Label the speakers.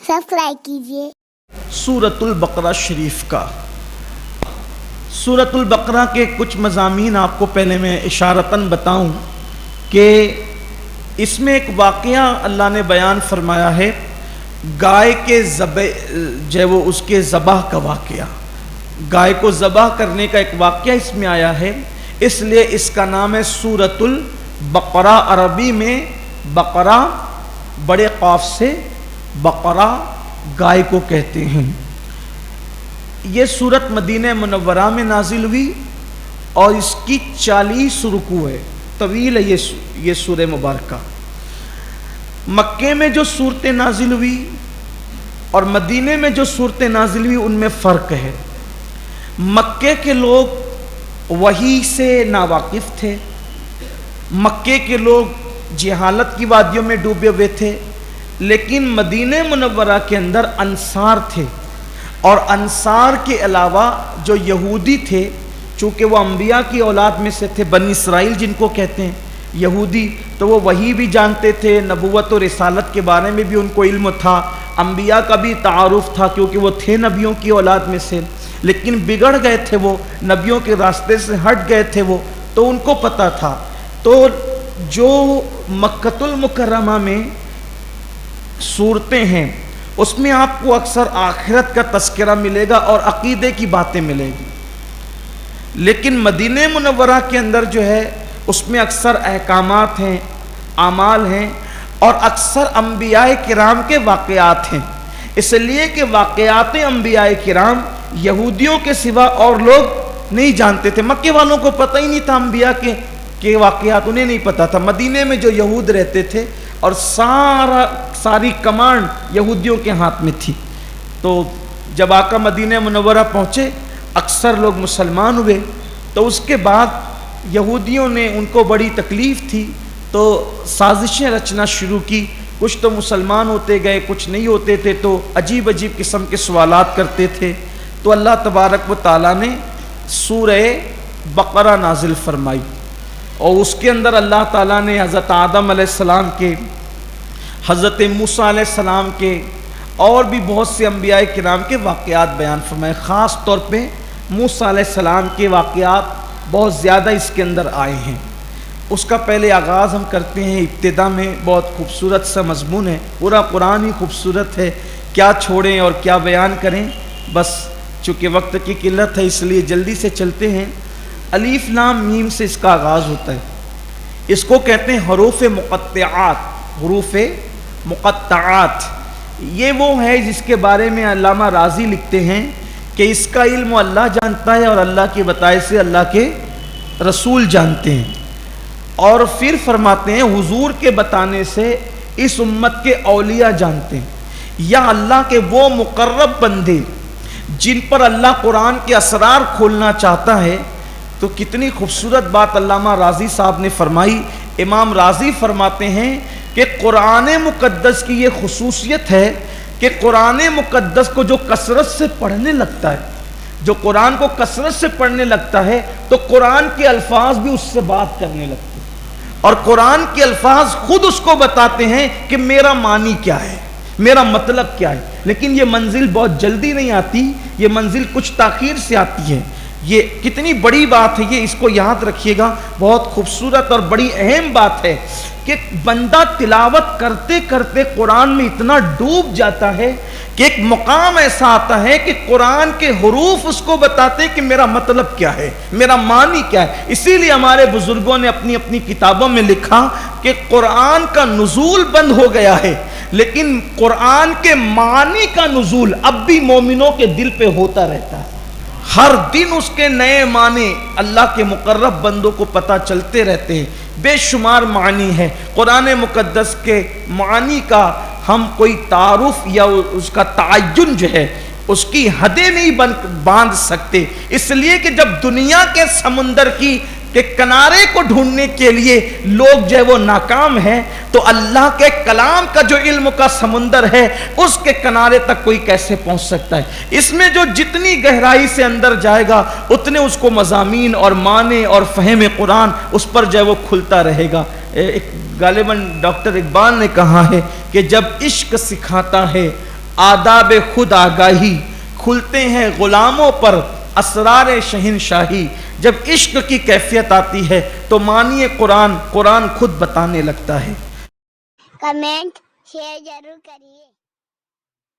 Speaker 1: Subscribe कीजिए।
Speaker 2: सूरतुल बकरा शरीफ का सूरतुल बकरा के कुछ मज़ामीन आपको पहले मैं इशारतन बताऊं कि इसमें एक वाक़या अल्लाह ने बयान फरमाया है, गाय के जो वो उसके ज़बाह का वाक़या, गाय को ज़बाह करने का एक वाक़या इसमें आया है, इसलिए इसका नाम है सूरतुल बकरा। अरबी में बकरा बड़े क़ाफ से बकरा गाय को कहते हैं। ये सूरत मदीना मुनव्वरा में नाजिल हुई और इसकी 40 रुकू है, तवील है ये सूरह मुबारका। मक्के में जो सूरतें नाजिल हुई और मदीने में जो सूरतें नाजिल हुई उनमें फ़र्क है। मक्के के लोग वही से नावाकिफ़ थे, मक्के के लोग जहालत की वादियों में डूबे हुए थे, लेकिन मदीने मुनव्वरा के अंदर अंसार थे और अंसार के अलावा जो यहूदी थे, चूँकि वो अंबिया की औलाद में से थे, बनी इसराइल जिनको कहते हैं यहूदी, तो वो वही भी जानते थे, नबूवत और रिसालत के बारे में भी उनको इल्म था, अंबिया का भी तारुफ था क्योंकि वो थे नबियों की औलाद में से, लेकिन बिगड़ गए थे, वो नबियों के रास्ते से हट गए थे वो, तो उनको पता था। तो जो मक्कतुल मुकर्रमा में सूरतें हैं उसमें आपको अक्सर आखिरत का तस्करा मिलेगा और अकीदे की बातें मिलेगी, लेकिन मदीने मुनव्वरा के अंदर जो है उसमें अक्सर अहकामात हैं, आमाल हैं और अक्सर अंबियाए किराम के वाक़यात हैं, इसलिए कि वाक़यात अंबियाए किराम यहूदियों के सिवा और लोग नहीं जानते थे। मक्के वालों को पता ही नहीं था अंबिया के वाक़यात, उन्हें नहीं पता था। मदीने में जो यहूद रहते थे और सारी कमांड यहूदियों के हाथ में थी, तो जब आका मदीने मुनव्वरा पहुँचे अक्सर लोग मुसलमान हुए। तो उसके बाद यहूदियों ने, उनको बड़ी तकलीफ़ थी तो साजिशें रचना शुरू की, कुछ तो मुसलमान होते गए, कुछ नहीं होते थे, तो अजीब अजीब किस्म के सवालात करते थे। तो अल्लाह तबारक व ताला ने सूरह बकरा नाजिल फरमाई और उसके अंदर अल्लाह ताला ने हज़रत आदम अलैहिस्सलाम के, हज़रत मूसा अलैहिस्सलाम के और भी बहुत से अंबियाए किराम के वाक़यात बयान फरमाए। ख़ास तौर पे मूसा अलैहिस्सलाम के वाक़यात बहुत ज़्यादा इसके अंदर आए हैं। उसका पहले आगाज़ हम करते हैं। इब्तिदा में बहुत खूबसूरत सा मज़मून है, पूरा कुरान ही खूबसूरत है, क्या छोड़ें और क्या बयान करें, बस चूँकि वक्त की किल्लत है इसलिए जल्दी से चलते हैं। अलीफ लाम मीम से इसका आगाज़ होता है, इसको कहते हैं हरूफ मुक़त्तआत। हरूफ मुक़त्तआत ये वो है जिसके बारे में अल्लामा राज़ी लिखते हैं कि इसका इल्म अल्लाह जानता है और अल्लाह के बताए से अल्लाह के रसूल जानते हैं। और फिर फरमाते हैं हुजूर के बताने से इस उम्मत के औलिया जानते हैं, या अल्लाह के वो मुकर्रब बंदे जिन पर अल्लाह कुरान के असरार खोलना चाहता है। तो कितनी खूबसूरत बात अल्लामा राज़ी साहब ने फरमाई। इमाम राज़ी फरमाते हैं कि कुरान मुक़द्दस की ये खुसूसियत है कि कुरान मुक़द्दस को जो कसरत से पढ़ने लगता है, जो कुरान को कसरत से पढ़ने लगता है, तो कुरान के अल्फाज भी उससे बात करने लगते हैं और कुरान के अल्फाज खुद उसको बताते हैं कि मेरा मानी क्या है, मेरा मतलब क्या है। लेकिन ये मंजिल बहुत जल्दी नहीं आती, ये मंजिल कुछ ताख़ीर से आती है। ये कितनी बड़ी बात है, ये इसको याद रखिएगा, बहुत खूबसूरत और बड़ी अहम बात है कि बंदा तिलावत करते करते कुरान में इतना डूब जाता है कि एक मुकाम ऐसा आता है कि कुरान के हुरूफ उसको बताते हैं कि मेरा मतलब क्या है, मेरा मानी क्या है। इसीलिए हमारे बुजुर्गों ने अपनी अपनी किताबों में लिखा कि कुरान का नुज़ूल बंद हो गया है, लेकिन कुरान के मानी का नुज़ूल अब भी मोमिनों के दिल पे होता रहता है। हर दिन उसके नए माने अल्लाह के मुकर्रब बंदों को पता चलते रहते हैं। बेशुमार मानी है कुरान मुक़द्दस के मानी का, हम कोई तारुफ या उसका तायुन जो है उसकी हदें नहीं बांध सकते, इसलिए कि जब दुनिया के समुंदर के किनारे को ढूंढने के लिए लोग जो है वो नाकाम हैं, तो अल्लाह के कलाम का जो इल्म का समुंदर है उसके किनारे तक कोई कैसे पहुंच सकता है। इसमें जो जितनी गहराई से अंदर जाएगा उतने उसको मज़ामीन और माने और फ़हम कुरान उस पर जो है वो खुलता रहेगा। एक गालिबन डॉक्टर इकबाल ने कहा है कि जब इश्क सिखाता है آداب خود آگاہی، کھلتے ہیں غلاموں پر اسرار شہنشاہی۔ جب عشق کی کیفیت آتی ہے تو معنی قرآن خود بتانے لگتا ہے۔
Speaker 1: کمنٹ شیئر ضرور کریے۔